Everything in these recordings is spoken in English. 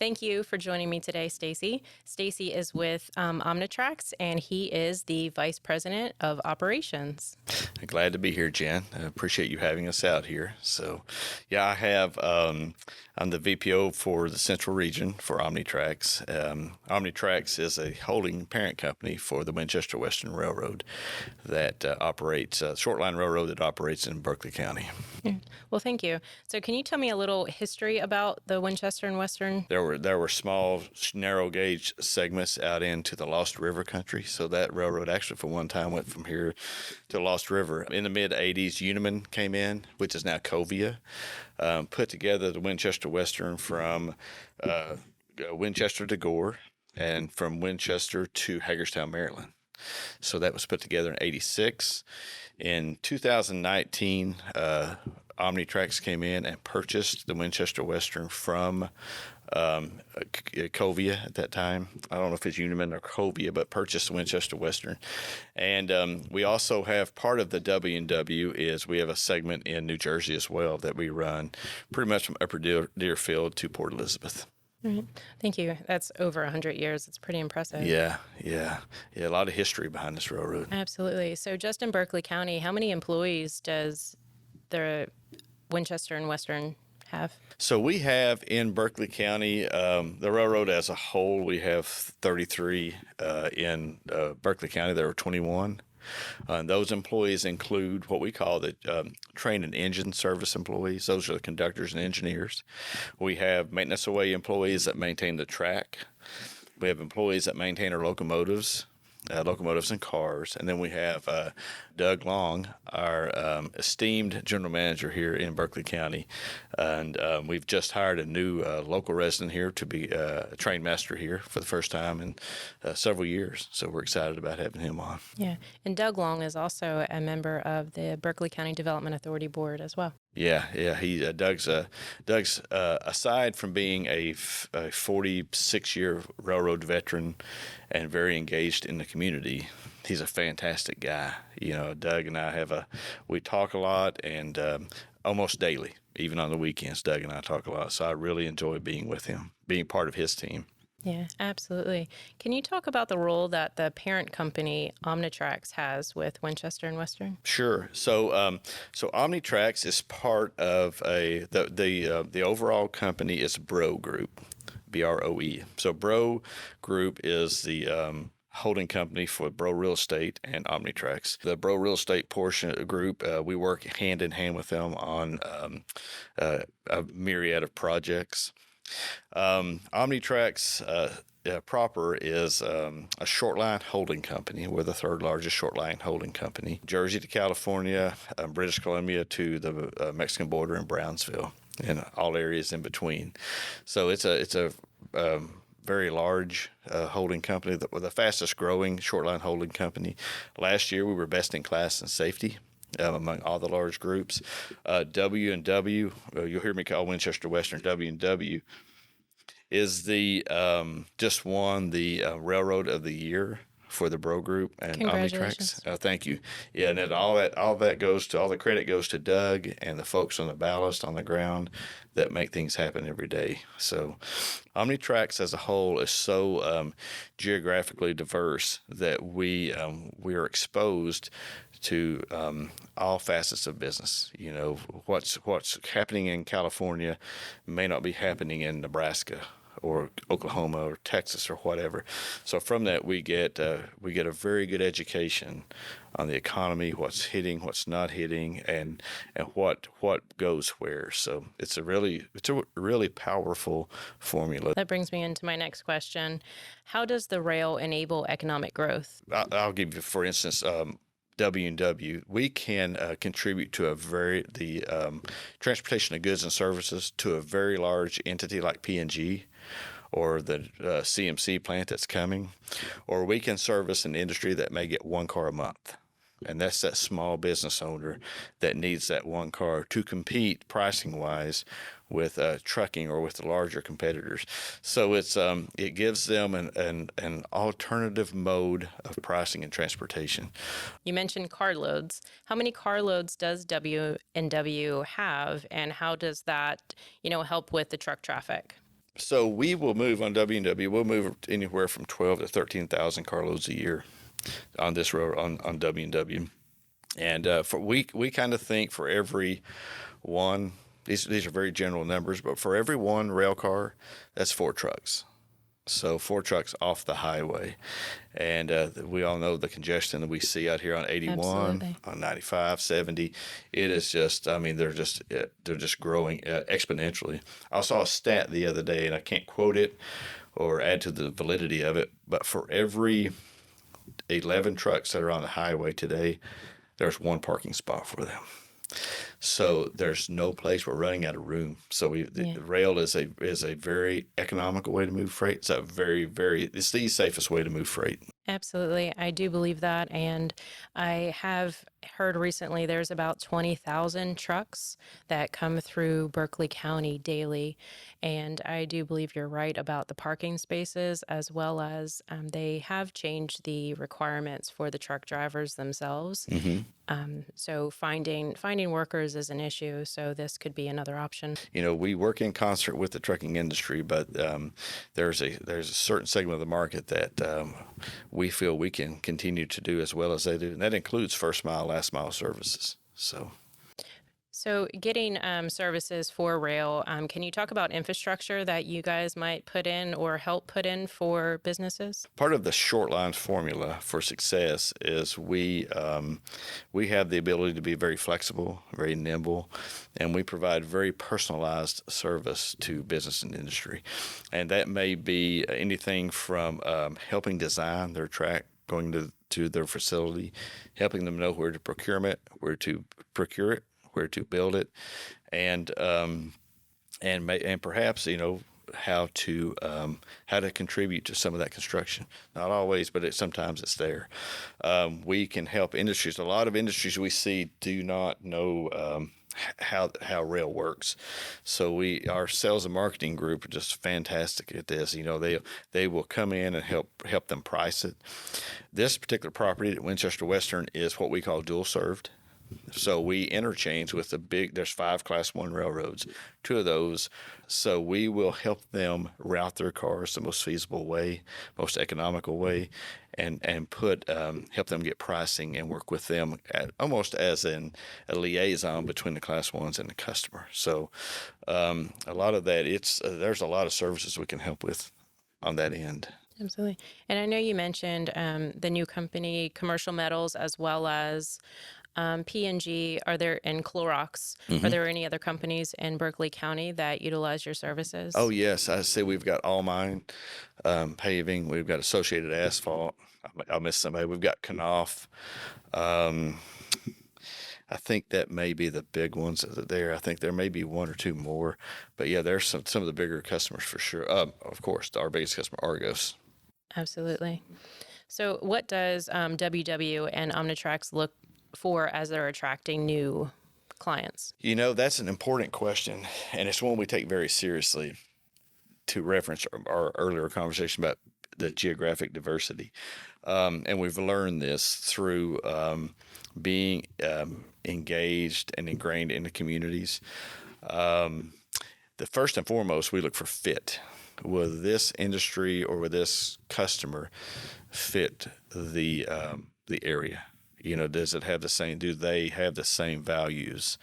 Thank you for joining me today, Stacey. Stacey is with OmniTRAX, and he is the Vice President of Operations. Glad to be here, Jen. I appreciate you having us out here. So, yeah, I'm the VPO for the Central Region for OmniTRAX. OmniTRAX is a holding parent company for the Winchester Western Railroad that operates, short line railroad that operates in Berkeley County. Yeah. Well, thank you. So can you tell me a little history about the Winchester and Western? There were small, narrow gauge segments out into the Lost River country. So that railroad actually, for one time, went from here to Lost River. In the mid '80s, Uniman came in, which is now Covia, put together the Winchester Western from Winchester to Gore, and from Winchester to Hagerstown, Maryland. So that was put together in '86. In 2019, OmniTRAX came in and purchased the Winchester Western from Covia at that time. I don't know if it's Uniman or Covia, but purchased the Winchester Western. And we also have part of the W&W is we have a segment in New Jersey as well that we run pretty much from Upper Deerfield to Port Elizabeth. Right. Thank you. That's over 100 years. It's pretty impressive. Yeah. A lot of history behind this railroad. Absolutely. So just in Berkeley County, how many employees does the Winchester and Western have? So we have in Berkeley County, the railroad as a whole, we have 33. In Berkeley County, there are 21. Those employees include what we call the train and engine service employees. Those are the conductors and engineers. We have maintenance away employees that maintain the track. We have employees that maintain our locomotives and cars. And then we have Doug Long, our esteemed general manager here in Berkeley County. And we've just hired a new local resident here to be a train master here for the first time in several years. So we're excited about having him on. Yeah. And Doug Long is also a member of the Berkeley County Development Authority Board as well. Yeah. He Doug's aside from being a 46-year railroad veteran and very engaged in the community, he's a fantastic guy. You know, Doug and I we talk a lot, and almost daily, even on the weekends, Doug and I talk a lot. So I really enjoy being with him, being part of his team. Yeah, absolutely. Can you talk about the role that the parent company OmniTRAX has with Winchester and Western? Sure. So OmniTRAX is part of the overall company is Bro Group, BROE. So Bro Group is the holding company for Bro Real Estate and OmniTRAX. The Bro Real Estate portion of the group, we work hand in hand with them on a myriad of projects. OmniTRAX proper is a short line holding company. We're the third largest short line holding company. Jersey to California, British Columbia to the Mexican border in Brownsville, and all areas in between. So it's a very large holding company, the fastest growing short line holding company. Last year we were best in class in safety. Among all the large groups, W&W, you'll hear me call Winchester Western W&W, is the just won the Railroad of the Year for the Bro Group and Congratulations. OmniTRAX. Thank you. Yeah, and then all the credit goes to Doug and the folks on the ballast on the ground that make things happen every day. So OmniTRAX as a whole is so geographically diverse that we are exposed to all facets of business. You know, what's happening in California may not be happening in Nebraska or Oklahoma or Texas or whatever. So from that we get a very good education on the economy, what's hitting, what's not hitting, and what goes where. So it's a really powerful formula. That brings me into my next question. How does the rail enable economic growth? I'll give you, for instance, W&W, we can contribute to the transportation of goods and services to a very large entity like P&G or the CMC plant that's coming, or we can service an industry that may get one car a month. And that's that small business owner that needs that one car to compete pricing wise with trucking or with the larger competitors. So it gives them an alternative mode of pricing and transportation. You mentioned carloads. How many carloads does W&W have, and how does that help with the truck traffic? So we will move on W&W. We'll move anywhere from 12 to 13,000 carloads a year on this road on W&W. And for we kind of think for every one, these are very general numbers, but for every one rail car, that's 4 trucks. So 4 trucks off the highway, and we all know the congestion that we see out here on 81, Absolutely. on 95, 70. It is just, I mean, they're just growing exponentially. I saw a stat the other day, and I can't quote it or add to the validity of it, but for every 11 trucks that are on the highway today, there's one parking spot for them. So there's no place. We're running out of room. So the rail is a very economical way to move freight. It's it's the safest way to move freight. Absolutely. I do believe that. And I have heard recently there's about 20,000 trucks that come through Berkeley County daily. And I do believe you're right about the parking spaces, as well as they have changed the requirements for the truck drivers themselves. So finding workers is an issue. So this could be another option. You know, we work in concert with the trucking industry, but there's a certain segment of the market that we feel we can continue to do as well as they do, and that includes first mile, last mile services. So getting services for rail, can you talk about infrastructure that you guys might put in or help put in for businesses? Part of the short line formula for success is we have the ability to be very flexible, very nimble, and we provide very personalized service to business and industry. And that may be anything from helping design their track going to their facility, helping them know where to procure it, where to build it, and perhaps how to contribute to some of that construction. Not always, but sometimes it's there. We can help industries. A lot of industries we see do not know how rail works. So our sales and marketing group are just fantastic at this. They will come in and help them price it. This particular property at Winchester Western is what we call dual served. So we interchange with there's 5 Class 1 railroads, 2 of those. So we will help them route their cars the most feasible way, most economical way, and help them get pricing and work with them almost as a liaison between the Class 1s and the customer. So a lot of that, there's a lot of services we can help with on that end. Absolutely. And I know you mentioned the new company, Commercial Metals, as well as P&G, and Clorox. Are there any other companies in Berkeley County that utilize your services? Oh, yes. I say we've got All Mine Paving. We've got Associated Asphalt. I'll miss somebody. We've got Knauf. I think that may be the big ones that are there. I think there may be 1 or 2 more. But, yeah, there's some of the bigger customers for sure. Of course, our biggest customer, Argos. Absolutely. So what does WW and OmniTRAX look for as they're attracting new clients? That's an important question, and it's one we take very seriously, to reference our earlier conversation about the geographic diversity. And we've learned this through being engaged and ingrained in the communities. The first and foremost, we look for fit. Will this industry or will this customer fit the area? Does it have do they have the same values?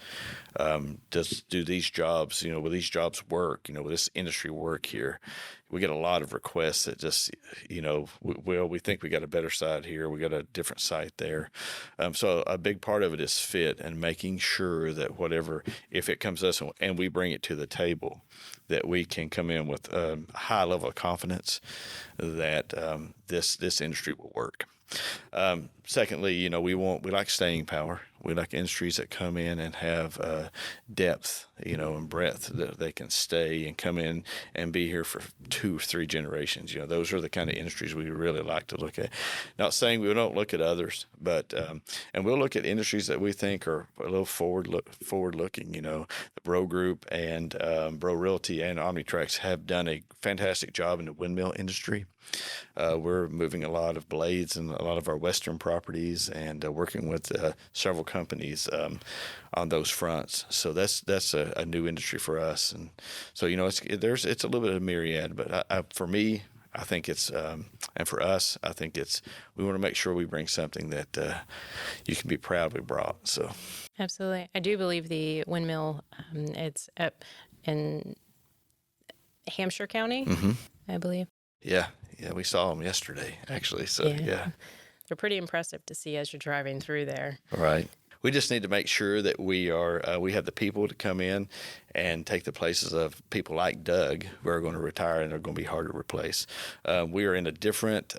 Do these jobs, will these jobs work? Will this industry work here? We get a lot of requests that just, we think we got a better site here. We got a different site there. So a big part of it is fit and making sure that if it comes to us and we bring it to the table, that we can come in with a high level of confidence that this industry will work. Secondly, we like staying power. We like industries that come in and have depth, and breadth, that they can stay and come in and be here for 2 or 3 generations. Those are the kind of industries we really like to look at. Not saying we don't look at others, but and we'll look at industries that we think are a little forward looking. The Bro Group and Bro Realty and OmniTRAX have done a fantastic job in the windmill industry. We're moving a lot of blades in a lot of our western properties and working with several companies on those fronts. So that's a new industry for us, and so it's a little bit of a myriad. But for me, I think it's and for us, I think it's we want to make sure we bring something that you can be proud we brought. So Absolutely. I do believe the windmill, it's up in Hampshire County, I believe. yeah, yeah, we saw them yesterday actually. So Yeah. yeah, They're pretty impressive to see as you're driving through there. right. We just need to make sure that we have the people to come in and take the places of people like Doug who are going to retire and are going to be hard to replace. We are in a different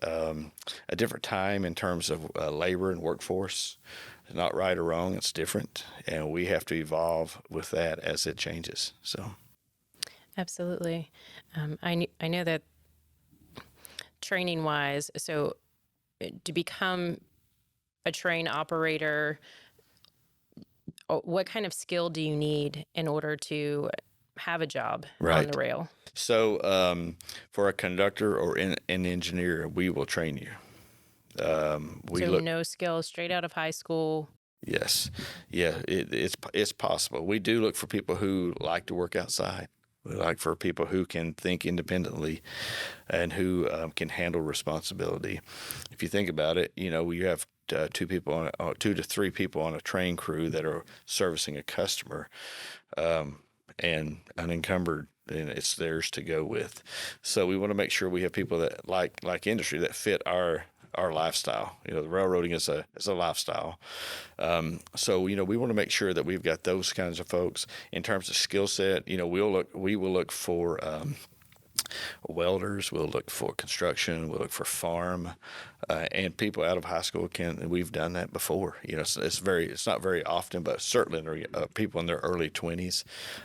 time in terms of labor and workforce. It's not right or wrong; it's different, and we have to evolve with that as it changes. So, Absolutely. I know that training wise, so to become a train operator, what kind of skill do you need in order to have a job on the right. rail? So, for a conductor or an engineer, we will train you. We So look. no skill, straight out of high school. Yes, yeah, it's possible. We do look for people who like to work outside. We like for people who can think independently, and who can handle responsibility. If you think about it, you have two to three people on a train crew that are servicing a customer, and unencumbered, and it's theirs to go with. So we want to make sure we have people that like industry that fit our lifestyle. The railroading is a lifestyle. So we want to make sure that we've got those kinds of folks. In terms of skill set, we will look for welders, we'll look for construction, we'll look for farm, and people out of high school we've done that before. It's not very often, but certainly people in their early 20s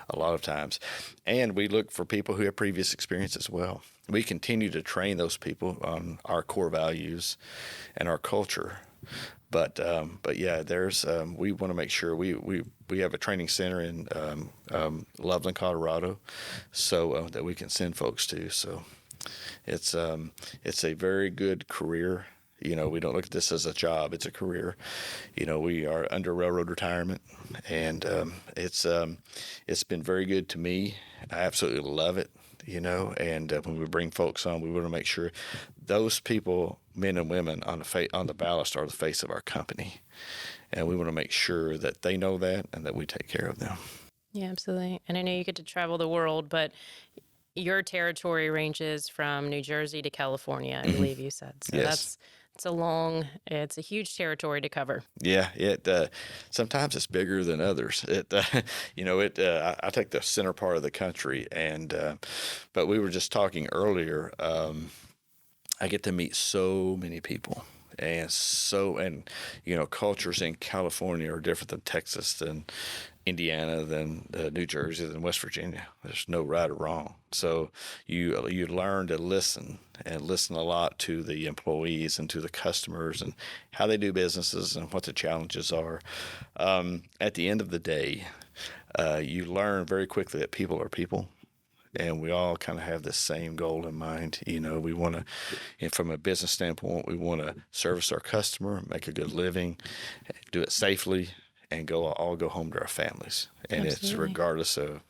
a lot of times. And we look for people who have previous experience as well. We continue to train those people on our core values and our culture. But yeah, we want to make sure we have a training center in Loveland, Colorado, so that we can send folks to. So it's a very good career. We don't look at this as a job; it's a career. We are under railroad retirement, and it's been very good to me. I absolutely love it. And when we bring folks on, we want to make sure those people, men and women on the ballast, are the face of our company, and we want to make sure that they know that and that we take care of them. Yeah, absolutely. And I know you get to travel the world, but your territory ranges from New Jersey to California, I believe you said. So Yes. it's a huge territory to cover. Yeah, it sometimes it's bigger than others. I take the center part of the country, and but we were just talking earlier. I get to meet so many people, and cultures in California are different than Texas, than Indiana, than New Jersey, than West Virginia. There's no right or wrong. So you learn to listen, and listen a lot to the employees and to the customers and how they do businesses and what the challenges are. At the end of the day, you learn very quickly that people are people. And we all kind of have the same goal in mind. We want to, and from a business standpoint, we want to service our customer, make a good living, do it safely, and all go home to our families. And it's Absolutely. regardless of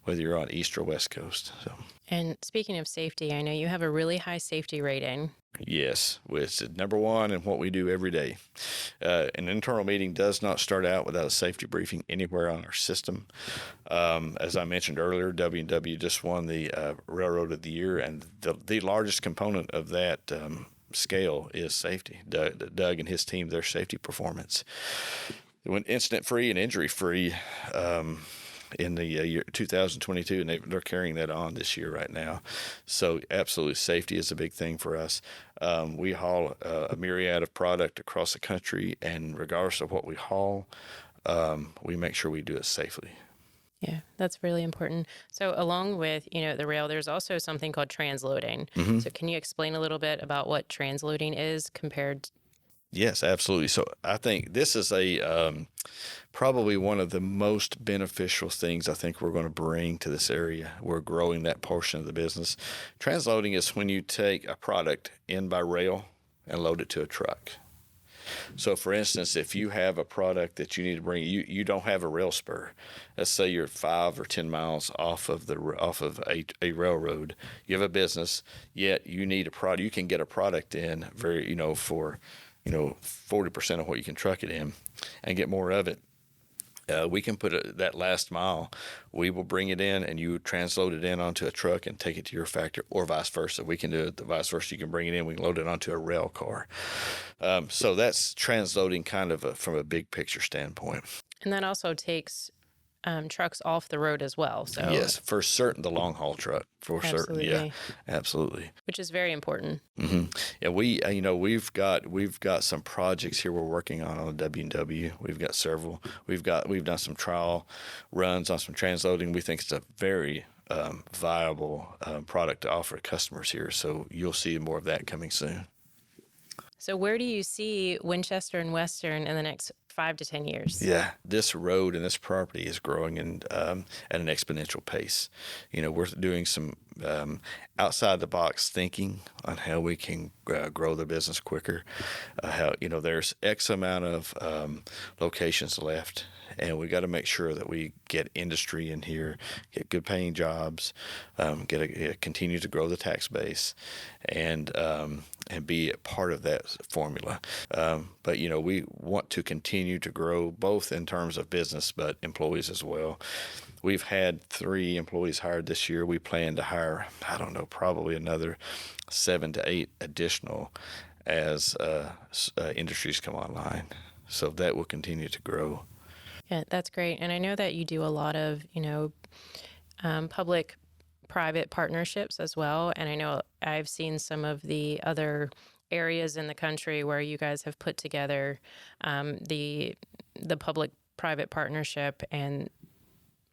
whether you're on East or West Coast. So, And speaking of safety, I know you have a really high safety rating. yes, it's number one in what we do every day. An internal meeting does not start out without a safety briefing anywhere on our system. As I mentioned earlier, W&W just won the Railroad of the Year, and the largest component of that scale is safety. Doug and his team, their safety performance. They went incident-free and injury-free in the year 2022, and they're carrying that on this year right now. So absolutely, safety is a big thing for us. We haul a myriad of product across the country, and regardless of what we haul, we make sure we do it safely. Yeah, that's really important. So along with, the rail, there's also something called transloading. So can you explain a little bit about what transloading is compared? Yes, absolutely. So I think this is probably one of the most beneficial things I think we're going to bring to this area. We're growing that portion of the business. Transloading is when you take a product in by rail and load it to a truck. So, for instance, if you have a product that you need to bring, you don't have a rail spur. Let's say you're 5 or 10 miles off of a railroad. You have a business, yet you need a product. You can get a product in very, for 40% of what you can truck it in, and get more of it. We can put that last mile. We will bring it in, and you transload it in onto a truck and take it to your factory, or vice versa. We can do it the vice versa. You can bring it in. We can load it onto a rail car. So that's transloading kind of from a big picture standpoint. And that also takes trucks off the road as well. So Yes, for certain, the long haul truck, for certain. Yeah, absolutely, absolutely. which is very important. Yeah, we've got some projects here we're working on the W&W. We've got several. We've done some trial runs on some transloading. We think it's a very viable product to offer customers here. So you'll see more of that coming soon. So where do you see Winchester and Western in the next 5 to 10 years? Yeah, this road and this property is growing at an exponential pace. We're doing some outside the box thinking on how we can grow the business quicker. There's X amount of locations left, and we got to make sure that we get industry in here, get good paying jobs, continue to grow the tax base, and be a part of that formula. But we want to continue to grow both in terms of business, but employees as well. We've had 3 employees hired this year. We plan to hire, I don't know, probably another 7 to 8 additional as industries come online. So that will continue to grow. Yeah, that's great. And I know that you do a lot of, public private partnerships as well. And I know I've seen some of the other areas in the country where you guys have put together the public private partnership, and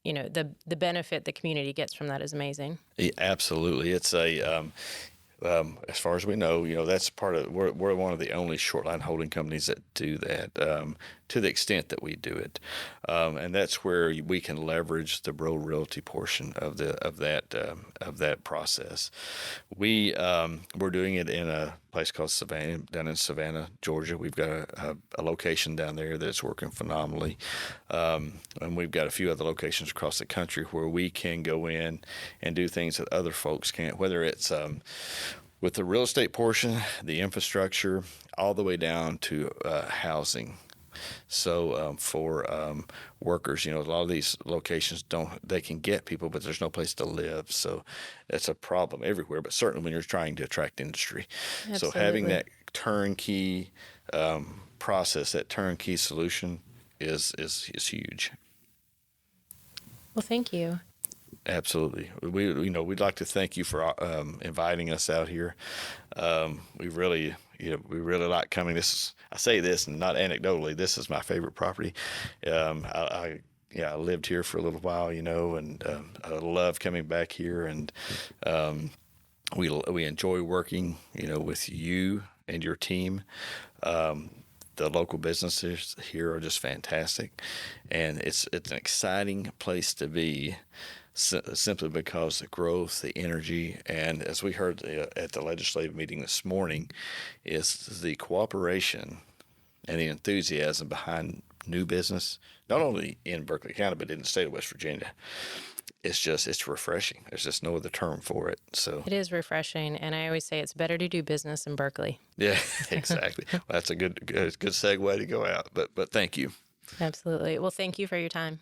the benefit the community gets from that is amazing. Yeah, absolutely. It's as far as we know, that's part of, we're one of the only short line holding companies that do that, to the extent that we do it. And that's where we can leverage the Bro Realty portion of that process. We're doing it in a place called Savannah, down in Savannah, Georgia. We've got a location down there that's working phenomenally. And we've got a few other locations across the country where we can go in and do things that other folks can't, whether it's with the real estate portion, the infrastructure, all the way down to housing. So for workers, a lot of these locations they can get people, but there's no place to live. So that's a problem everywhere, but certainly when you're trying to attract industry. Absolutely. So having that turnkey process, that turnkey solution is huge. Well, thank you. Absolutely. We'd like to thank you for inviting us out here. We really like coming. I say this, and not anecdotally, this is my favorite property. I lived here for a little while, and I love coming back here, and we enjoy working, with you and your team. The local businesses here are just fantastic, and it's an exciting place to be. Simply because the growth, the energy, and as we heard at the legislative meeting this morning, is the cooperation and the enthusiasm behind new business, not only in Berkeley County, but in the state of West Virginia. It's refreshing. There's just no other term for it. So It is refreshing. And I always say it's better to do business in Berkeley. yeah, exactly. Well, that's a good segue to go out. But thank you. Absolutely. Well, thank you for your time.